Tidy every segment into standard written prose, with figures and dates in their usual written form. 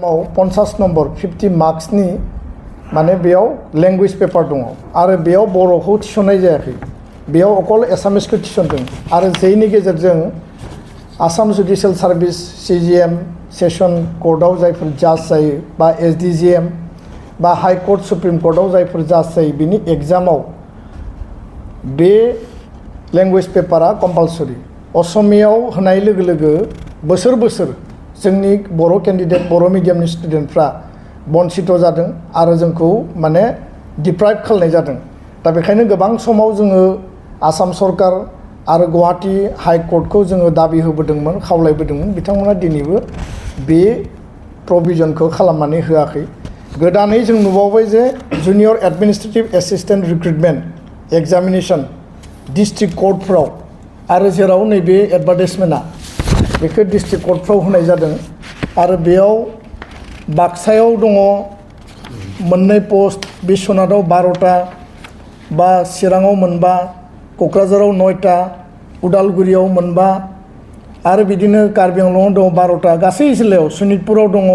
50 number 50 मार्क्सनि माने बेयाव language paper दङ आरो बेयाव बर'खौ थिसननाय जायाखै बेयाव अकल एसामिसखौ थिसनदों आरो जेनि गेजेरजों Assam judicial service CJM session कोर्टआव जायफोर जाज जायो बा SDGM बा हाई कोर्ट सुप्रीम कोर्टआव जायफोर जाज जायो बिनि एग्जामाव बे लैंग्वेज पेपारा कम्पालसरी असमियाव होनाय लोगो लोगो बोसोर बोसोर जोंनि बर' कैंडिडेट बर' मीडियामनि स्टूडेंटफ्रा बंचित जादों आरो जोंखौ माने डिप्राइव खालामनाय जादों दा बेखायनो गोबां समाव जोङो आसाम सरकार आरो गुवाहाटी हाई कोर्टखौ जोङो दाबि होबोदोंमोन खावलायबोदोंमोन बिथांमोना दिनैबो बे प्रभिजनखौ खालामनानै होआखै गोदानै जों नुबावबाय जे junior administrative assistant recruitment examination district कोर्टफ्राव आरो जेराव नैबे एडभार्टाइजमेन्टआ बेखौ डिस्ट्रिक्ट कोर्टफ्राव होनाय जादों आरो बेयाव बाक्सायाव दङ मोननै पोस्ट बिश्वनाथाव 12टा बा चिराङाव मोनबा क'क्राझाराव 9टा उदालगुरियाव मोनबा आरो बिदिनो कार्बि आंलंआव दङ 12टा गासै जिल्लायाव सनितपुराव दङ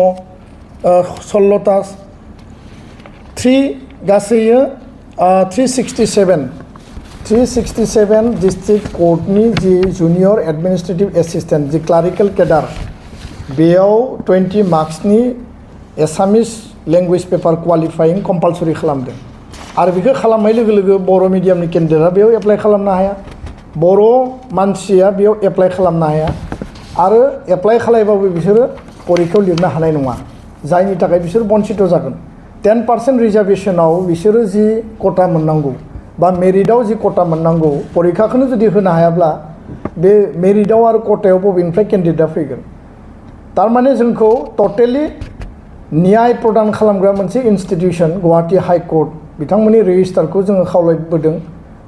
16टा 367 डिस्ट्रिक्ट कोर्टनि जि जुनियर एडमिनिस्ट्रेटिव एसिस्टेंट जि क्लारिकल केडार बेयाव 20 मार्क्सनि एसामिस लैंग्वेज पेपर क्वालिफाइं कम्पालसरी खालामदों आरो बेखौ खालामनाय लोगो लोगो बर' मीडियामनि कैंडिडेटआ बेयाव एप्लाइ खालामनो हाया बर' मानसिया बेयाव एप्लाइ खालामनो हाया आरो एप्लाइ खालामबाबो बिसोरो परिखायाव लिरनो हानाय नङा जायनि थाखाय बिसोर बंचित जागोन 10% रिजार्वेशनाव बिसोरो जि कोटा मोननांगौ बा मेरिटआव जि कोटा मोननांगौ परिखाखौनो जुदि होनो हायाब्ला बे मेरिटआव आरो कोटायाव बबेनिफ्राय कैंडिडेटआ फैगोन तारमाने जोंखौ टटेलि न्याय प्रदान खालामग्रा मोनसे इन्स्टिट्यूशन गुवाहाटी हाई कोर्ट बिथांमोननि रेजिस्टारखौ जोङो खावलायबोदों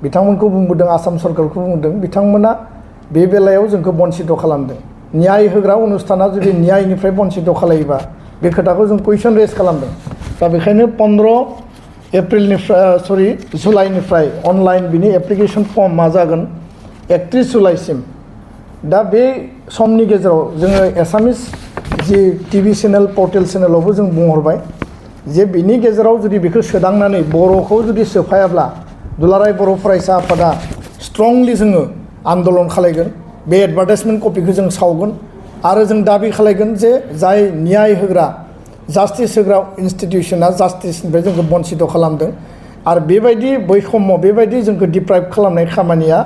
बिथांमोनखौ बुंबोदों आसाम सरकारखौ बुंदों बिथांमोना बे बेलायाव जोंखौ बंचित खालामदों न्याय होग्रा अनुष्ठाना जुदि न्यायनिफ्राय बंचित खालायोबा बे खोथाखौ जों कुइसन रेज खालामदों दा बेखायनो 15 एप्रिलनिफ्राय जुलाइनिफ्राय अनलाइन बिनि एप्लिकेशन फर्म मा जागोन 31 जुलाइसिम दा बे समनि गेजेराव जोङो एसामिस जि टिभि चेनेल पर्टेल चेनेलावबो जों बुंहरबाय जे बिनि गेजेराव जुदि बेखौ सोदांनानै बर'खौ जुदि सोफायाब्ला दुलाराय बर' फरायसा आफादा स्ट्रंलि जोङो आन्दलन खालायगोन बे एडभार्टाइजमेन्ट कपिखौ जों सावगोन आरो जों दाबि खालायगोन जे जाय न्याय होग्रा जास्टिस होग्रा इन्स्टिट्यूशना जास्टिसनिफ्राय जोंखौ बंचित खालामदों आरो बेबायदि बैषम्य बेबायदि जोंखौ डिप्राइभ खालामनाय खामानिया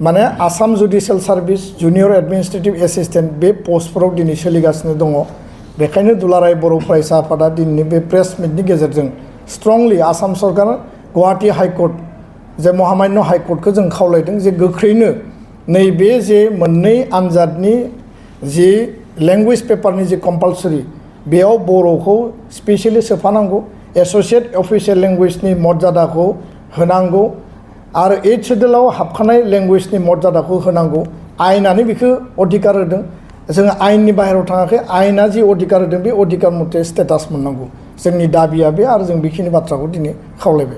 माने Assam judicial service junior administrative assistant बे पस्टफोराव दिनै सोलिगासिनो दङ बेखायनो दुलाराय बर' फरायसा आफादा दिनैनि बे प्रेस मिटनि गेजेरजों स्ट्रंलि आसाम सरकार गुवाहाटी हाई कोर्ट जे महामान्य हाई कोर्टखौ जों खावलायदों जे गोख्रैनो नैबे जे मोननै आनजादनि जि लैंग्वेज पेपारनि जि कम्पालसरी बेयाव बर'खौ स्पेशली सोफानांगौ एसोसिएट अफिशियल लैंग्वेजनि मर्यादाखौ होनांगौ आरो 8 शेड्यूलाव हाबखानाय लैंग्वेजनि मर्यादाखौ होनांगौ आयेनानो बेखौ अधिकार होदों जोङो आयेननि बाहेरायाव थाङाखै आयेना जि अधिकार होदों बे अधिकार मथे स्टेटास मोननांगौ जोंनि दाबिया बे आरो जों बेखिनि बाथ्राखौ दिनै खावलायबाय